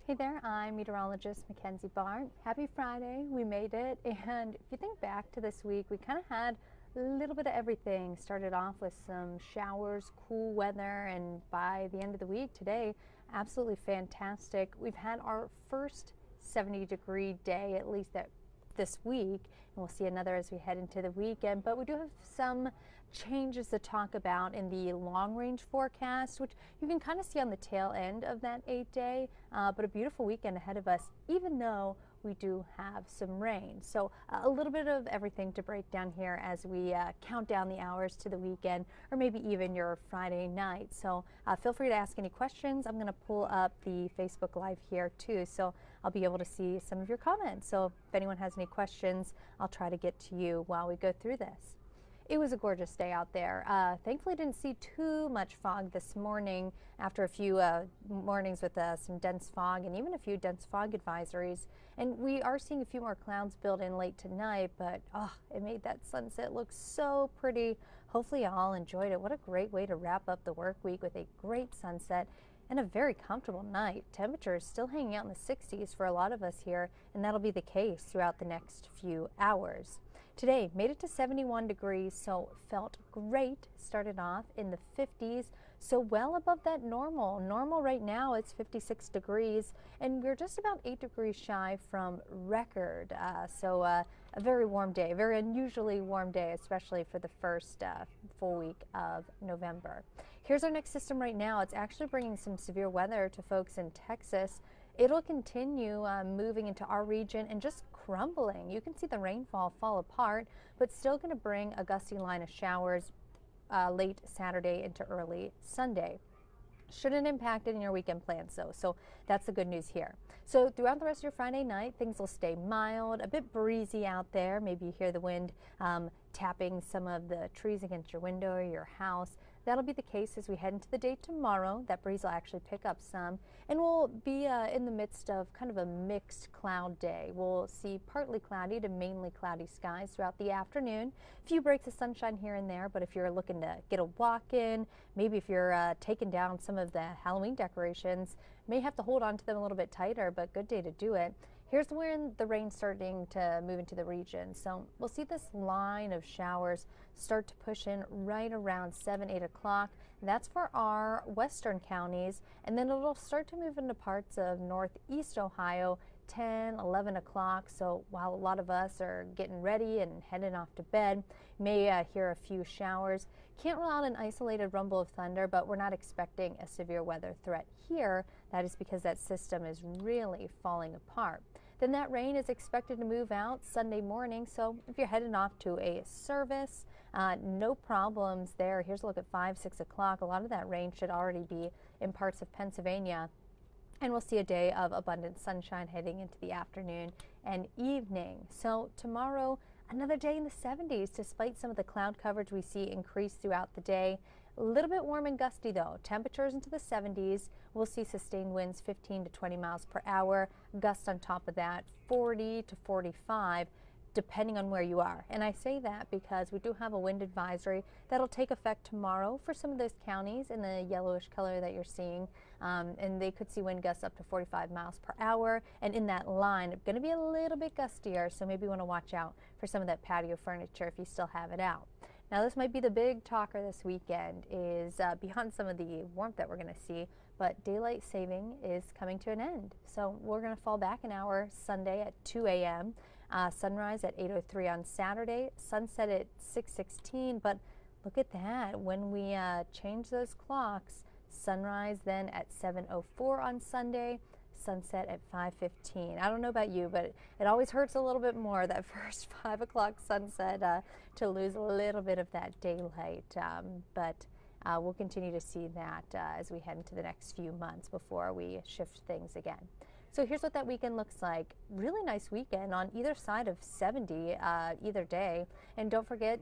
Hey there, I'm meteorologist Mackenzie Bart. Happy Friday, we made it. And if you think back to this week, we kind of had a little bit of everything. Started off with some showers, cool weather, and by the end of the week today, absolutely fantastic. We've had our first 70-degree day, at least this week, and we'll see another as we head into the weekend. But we do have some changes to talk about in the long range forecast, which you can kind of see on the tail end of that 8-day, but a beautiful weekend ahead of us, even though we do have some rain. So a little bit of everything to break down here as we count down the hours to the weekend, or maybe even your Friday night. So feel free to ask any questions. I'm going to pull up the Facebook Live here too, so I'll be able to see some of your comments. So if anyone has any questions, I'll try to get to you while we go through this. It was a gorgeous day out there. Thankfully, didn't see too much fog this morning after a few mornings with some dense fog and even a few dense fog advisories. And we are seeing a few more clouds build in late tonight, but it made that sunset look so pretty. Hopefully, you all enjoyed it. What a great way to wrap up the work week with a great sunset and a very comfortable night. Temperatures still hanging out in the 60s for a lot of us here, and that'll be the case throughout the next few hours. Today made it to 71 degrees, so felt great. Started off in the 50s, so well above that normal. Normal right now it's 56 degrees, and we're just about 8 degrees shy from record. So a very warm day, very unusually warm day, especially for the first full week of November. Here's our next system right now. It's actually bringing some severe weather to folks in Texas. It'll continue moving into our region and just crumbling. You can see the rainfall fall apart, but still going to bring a gusty line of showers late Saturday into early Sunday. Shouldn't impact it in your weekend plans though, so that's the good news here. So throughout the rest of your Friday night, things will stay mild, a bit breezy out there. Maybe you hear the wind tapping some of the trees against your window or your house. That'll be the case as we head into the day tomorrow. That breeze will actually pick up some, and we'll be in the midst of kind of a mixed cloud day. We'll see partly cloudy to mainly cloudy skies throughout the afternoon. A few breaks of sunshine here and there, but if you're looking to get a walk in, maybe if you're taking down some of the Halloween decorations, may have to hold on to them a little bit tighter, but good day to do it. Here's when the rain's starting to move into the region. So we'll see this line of showers start to push in right around 7, 8 o'clock. That's for our western counties, and then it'll start to move into parts of northeast Ohio 10, 11 o'clock. So while a lot of us are getting ready and heading off to bed, may hear a few showers. Can't rule out an isolated rumble of thunder, but we're not expecting a severe weather threat here. That is because that system is really falling apart. Then that rain is expected to move out Sunday morning, so if you're heading off to a service, no problems there. Here's a look at 5, 6 o'clock. A lot of that rain should already be in parts of Pennsylvania. And we'll see a day of abundant sunshine heading into the afternoon and evening. So tomorrow, another day in the 70s, despite some of the cloud coverage we see increase throughout the day. A little bit warm and gusty though. Temperatures into the 70s. We'll see sustained winds 15 to 20 miles per hour. Gusts on top of that 40 to 45. Depending on where you are. And I say that because we do have a wind advisory that'll take effect tomorrow for some of those counties in the yellowish color that you're seeing. And they could see wind gusts up to 45 miles per hour. And in that line, it's going to be a little bit gustier, so maybe you want to watch out for some of that patio furniture if you still have it out. Now this might be the big talker this weekend is beyond some of the warmth that we're going to see, but daylight saving is coming to an end. So we're going to fall back an hour Sunday at 2 a.m. Sunrise at 8:03 on Saturday, sunset at 6:16, but look at that. When we change those clocks, sunrise then at 7:04 on Sunday, sunset at 5:15. I don't know about you, but it always hurts a little bit more that first 5 o'clock sunset to lose a little bit of that daylight. But we'll continue to see that as we head into the next few months before we shift things again. So here's what that weekend looks like. Really nice weekend on either side of 70 either day. And don't forget,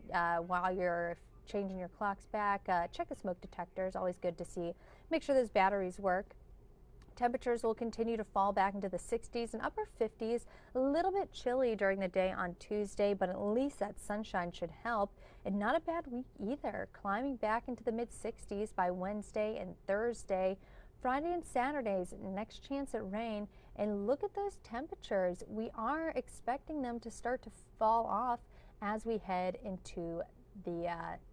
while you're changing your clocks back, check the smoke detectors. Always good to see. Make sure those batteries work. Temperatures will continue to fall back into the 60s and upper 50s. A little bit chilly during the day on Tuesday, but at least that sunshine should help. And not a bad week either. Climbing back into the mid 60s by Wednesday and Thursday. Friday and Saturday's next chance at rain, and look at those temperatures. We are expecting them to start to fall off as we head into the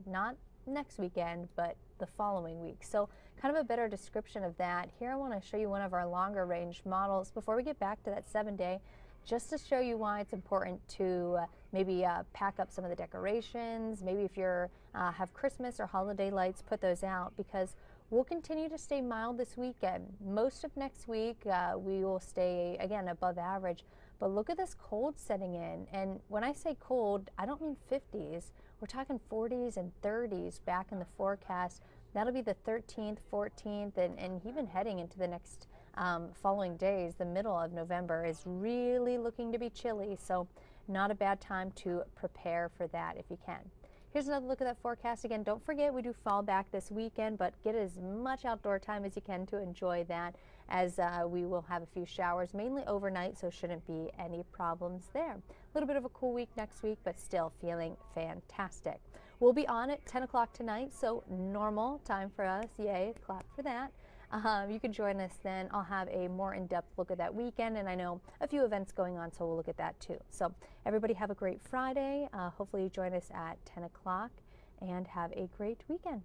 not next weekend, but the following week. So kind of a better description of that. Here I want to show you one of our longer range models before we get back to that 7-day, just to show you why it's important to maybe pack up some of the decorations. Maybe if you're have Christmas or holiday lights, put those out, because we'll continue to stay mild this weekend. Most of next week we will stay again above average, but look at this cold setting in. And when I say cold, I don't mean 50s. We're talking 40s and 30s back in the forecast. That'll be the 13th, 14th, and even heading into the next following days. The middle of November is really looking to be chilly, so not a bad time to prepare for that if you can. Here's another look at that forecast. Again, don't forget we do fall back this weekend, but get as much outdoor time as you can to enjoy that, as we will have a few showers, mainly overnight, so shouldn't be any problems there. A little bit of a cool week next week, but still feeling fantastic. We'll be on at 10 o'clock tonight, so normal time for us. Yay, clap for that. You can join us then. I'll have a more in-depth look at that weekend, and I know a few events going on, so we'll look at that too. So everybody have a great Friday. Hopefully you join us at 10 o'clock and have a great weekend.